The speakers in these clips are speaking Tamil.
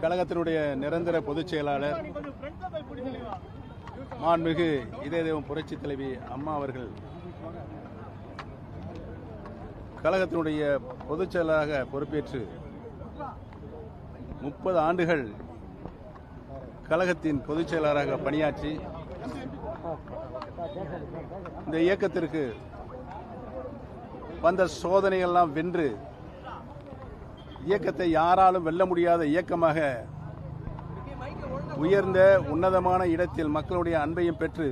கழகத்தினுடைய நிரந்தர பொதுச் செயலாளர் மாண்புமிகு இதய தெய்வம் புரட்சி தலைவி அம்மா அவர்கள் கழகத்தினுடைய பொதுச் செயலாளராக பொறுப்பேற்று 30 ஆண்டுகள் கழகத்தின் பொதுச் செயலாளராக பணியாற்றி இந்த இயக்கத்திற்கு வந்த சோதனையெல்லாம் வென்று இயக்கத்தை யாராலும் வெல்ல முடியாத இயக்கமாக உயர்ந்த உன்னதமான இடத்தில் மக்களுடைய அன்பையும் பெற்று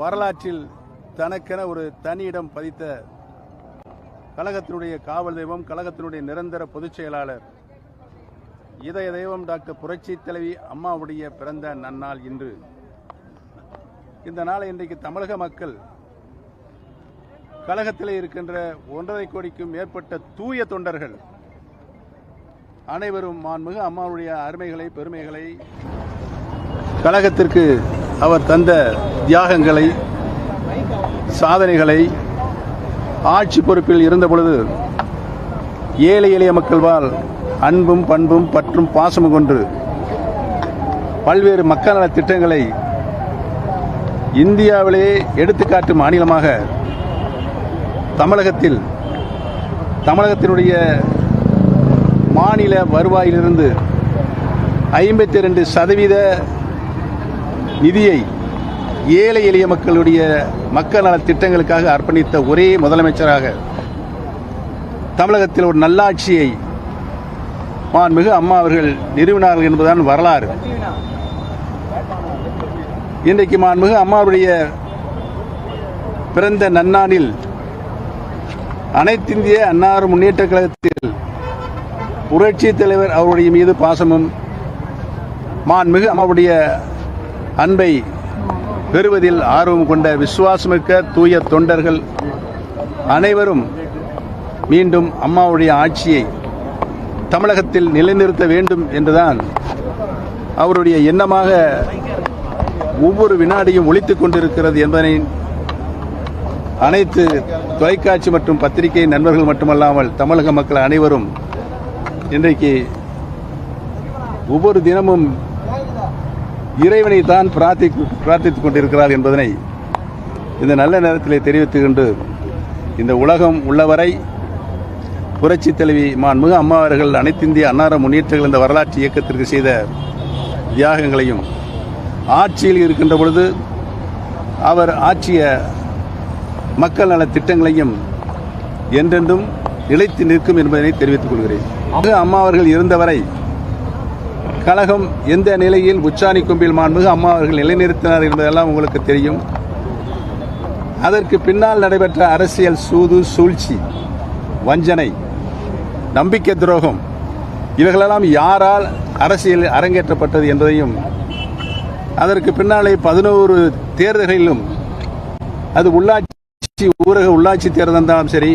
வரலாற்றில் தனக்கென ஒரு தனி இடம் பதித்த கழகத்தினுடைய காவல் தெய்வம், கழகத்தினுடைய நிரந்தர பொதுச் செயலாளர் இதய தெய்வம் டாக்டர் புரட்சி தலைவி அம்மாவுடைய பிறந்த நன்னாள் இன்று. இந்த நாளை இன்றைக்கு தமிழக மக்கள் கழகத்திலே இருக்கின்ற 1.5 கோடிக்கும் மேற்பட்ட தூய தொண்டர்கள் அனைவரும் மாண்புமிகு அம்மாவுடைய அருமைகளை, பெருமைகளை, கழகத்திற்கு அவர் தந்த தியாகங்களை, சாதனைகளை, ஆட்சி பொறுப்பில் இருந்தபொழுது ஏழை எளிய மக்கள் வாழ் அன்பும் பண்பும் பற்றும் பாசமும் கொண்டு பல்வேறு மக்கள் நல திட்டங்களை இந்தியாவிலேயே எடுத்துக்காட்டும் மாநிலமாக தமிழகத்தினுடைய மாநில வருவாயிலிருந்து 52% நிதியை ஏழை எளிய மக்களுடைய மக்கள் நல திட்டங்களுக்காக அர்ப்பணித்த ஒரே முதலமைச்சராக தமிழகத்தில் ஒரு நல்லாட்சியை மாண்புமிகு அம்மா அவர்கள் நிறுவினார்கள் என்பதுதான் வரலாறு. இன்றைக்கு மாண்புமிகு அம்மாவுடைய பிறந்த நன்னாளில் அனைத்திந்திய அண்ணா முன்னேற்ற கழகத்தில் புரட்சி தலைவர் அவருடைய மீது பாசமும் மாண்புமிகு அம்மாவுடைய அன்பை பெறுவதில் ஆர்வம் கொண்ட விசுவாசமிக்க தூய தொண்டர்கள் அனைவரும் மீண்டும் அம்மாவுடைய ஆட்சியை தமிழகத்தில் நிலைநிறுத்த வேண்டும் என்றுதான் அவருடைய எண்ணமாக ஒவ்வொரு வினாடியும் ஒலித்துக் கொண்டிருக்கிறது என்பதனை அனைத்து தொலைக்காட்சி மற்றும் பத்திரிகை நண்பர்கள் மட்டுமல்லாமல் தமிழக மக்கள் அனைவரும் இன்றைக்கு ஒவ்வொரு தினமும் இறைவனை தான் பிரார்த்தித்துக் கொண்டிருக்கிறார் என்பதனை இந்த நல்ல நேரத்தில் தெரிவித்துக் கொண்டு, இந்த உலகம் உள்ளவரை புரட்சி தலைவி மாண்புமிகு அம்மா அவர்கள் அனைத்திந்திய அண்ணா முன்னேற்ற இந்த வரலாற்று இயக்கத்திற்கு செய்த தியாகங்களையும், ஆட்சியில் இருக்கின்ற பொழுது அவர் ஆற்றிய மக்கள் நல திட்டங்களையும் என்றென்றும் நிலைத்து நிற்கும் என்பதனை தெரிவித்துக் கொள்கிறேன். அம்மா அவர்கள் இருந்தவரை கழகம் எந்த நிலையில் உச்சாணி கொம்பில் மாண்புமிகு அம்மா அவர்கள் நிலைநிறுத்தினார் என்பதெல்லாம் உங்களுக்கு தெரியும். அதற்கு பின்னால் நடைபெற்ற அரசியல் சூது, சூழ்ச்சி, வஞ்சனை, நம்பிக்கை துரோகம் இவைகளெல்லாம் யாரால் அரசியல் அரங்கேற்றப்பட்டது என்பதையும், அதற்கு பின்னாலே 11 தேர்தல்களிலும் அது உள்ளாட்சி, ஊரக உள்ளாட்சி தேர்தல் இருந்தாலும் சரி,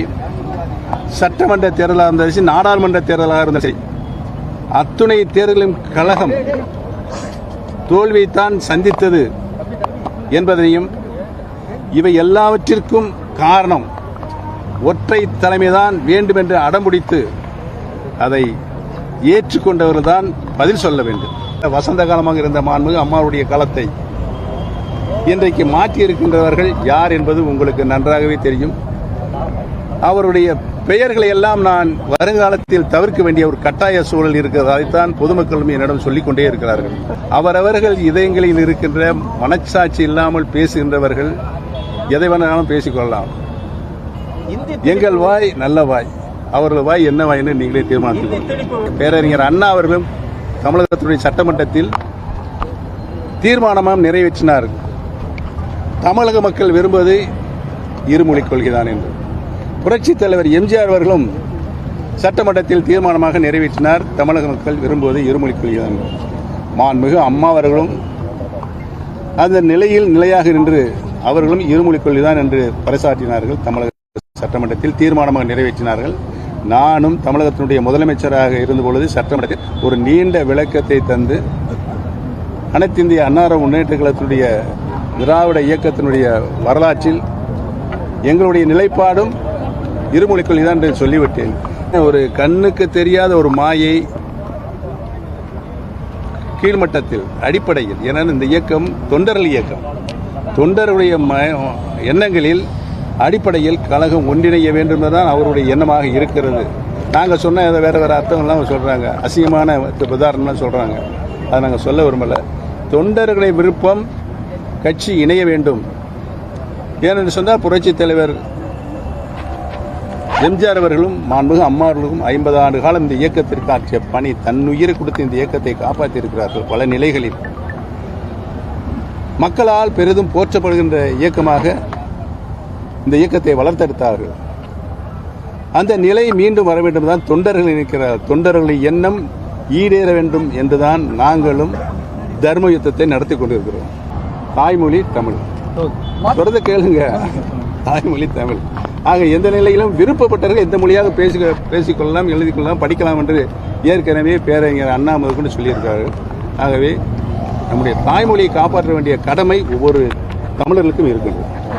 சட்டமன்ற தேர்தலாக இருந்தாலும் சரி, நாடாளுமன்ற தேர்தலாக இருந்தாலும் சரி, அத்துணை தேர்தலும் கழகம் தோல்வியைத்தான் சந்தித்தது என்பதையும், இவை எல்லாவற்றிற்கும் காரணம் ஒற்றை தலைமைதான் வேண்டுமென்று அடம்பிடித்து அதை ஏற்றுக்கொண்டவர்கள் தான் பதில் சொல்ல வேண்டும். வசந்த காலமாக இருந்த மாண்புமிகு அம்மாவுடைய காலத்தை இன்றைக்கு மாற்றியிருக்கின்றவர்கள் யார் என்பது உங்களுக்கு நன்றாகவே தெரியும். அவருடைய பெயர்களை எல்லாம் நான் வருங்காலத்தில் தவிர்க்க வேண்டிய ஒரு கட்டாய சூழல் இருக்கிறது. அதைத்தான் பொதுமக்களும் என்னிடம் சொல்லிக் கொண்டே இருக்கிறார்கள். அவரவர்கள் இதயங்களில் இருக்கின்ற மனச்சாட்சி இல்லாமல் பேசுகின்றவர்கள் எதை வேணாலும் பேசிக்கொள்ளலாம். எங்கள் வாய் நல்ல வாய், அவர்கள் வாய் என்ன வாய் என்று நீங்களே தீர்மானித்துக். பேரறிஞர் அண்ணா அவர்களும் தமிழகத்துடைய சட்டமன்றத்தில் தீர்மானமாக நிறைவேற்றினார். தமிழக மக்கள் விரும்புவது இருமொழிக் கொள்கைதான் என்று. புரட்சித் தலைவர் எம்ஜிஆர் அவர்களும் சட்டமன்றத்தில் தீர்மானமாக நிறைவேற்றினார், தமிழக மக்கள் விரும்புவது இருமொழிக் கொள்கைதான். மாண்புமிகு அம்மா அவர்களும் அந்த நிலையில் நிலையாக நின்று அவர்களும் இருமொழிக் கொள்கைதான் என்று பறைசாற்றினார்கள். தமிழக சட்டமன்றத்தில் தீர்மானமாக நிறைவேற்றினார்கள். நானும் தமிழகத்தினுடைய முதலமைச்சராக இருந்தபொழுது சட்டமன்றத்தில் ஒரு நீண்ட விளக்கத்தை தந்து அனைத்திந்திய அண்ணா முன்னேற்ற கழகத்தினுடைய திராவிட இயக்கத்தினுடைய வரலாற்றில் எங்களுடைய நிலைப்பாடும் இருமொழிக் கொள்கைதான் என்று சொல்லிவிட்டேன். ஒரு கண்ணுக்கு தெரியாத ஒரு மாயை கீழ்மட்டத்தில் அடிப்படையில், ஏன்னா இந்த இயக்கம் தொண்டர்கள் இயக்கம், தொண்டருடைய எண்ணங்களில் அடிப்படையில் கழகம் ஒன்றிணைய வேண்டும் என்பதுதான் அவருடைய எண்ணமாக இருக்கிறது. நாங்கள் சொன்ன வேறு வேறு அர்த்தங்கள்லாம் சொல்கிறாங்க, அசிங்கமான உதாரணம்லாம் சொல்கிறாங்க, அதை நாங்கள் சொல்ல விரும்பலை. தொண்டர்களை விருப்பம் கட்சி இணைய வேண்டும். ஏனென்று சொன்னால் புரட்சித் தலைவர் எம்ஜிஆர் அவர்களும் மாண்புமிகு அம்மா அவர்களும் 50 ஆண்டு காலம் இந்த இயக்கத்திற்கு ஆற்றிய பணி, தன்னுயிரை கொடுத்து இந்த இயக்கத்தை காப்பாற்றியிருக்கிறார்கள். பல நிலைகளில் மக்களால் பெரிதும் போற்றப்படுகின்ற இயக்கமாக இந்த இயக்கத்தை வளர்த்தெடுத்தார்கள். அந்த நிலை மீண்டும் வர வேண்டும் தான் தொண்டர்கள் இருக்கிறார். தொண்டர்களின் எண்ணம் ஈடேற வேண்டும் என்றுதான் நாங்களும் தர்ம யுத்தத்தை நடத்தி கொண்டிருக்கிறோம். தாய்மொழி தமிழ், தொடர்ந்து கேளுங்க, தாய்மொழி தமிழ். ஆக எந்த நிலையிலும் விருப்பப்பட்டவர்கள் எந்த மொழியாக பேசிக்கொள்ளலாம், எழுதிக்கொள்ளலாம், படிக்கலாம் என்று ஏற்கனவே பேரறிஞர் அண்ணா முதற்கொண்டு சொல்லியிருக்கார்கள். ஆகவே நம்முடைய தாய்மொழியை காப்பாற்ற வேண்டிய கடமை ஒவ்வொரு தமிழர்களுக்கும் இருக்கின்றது.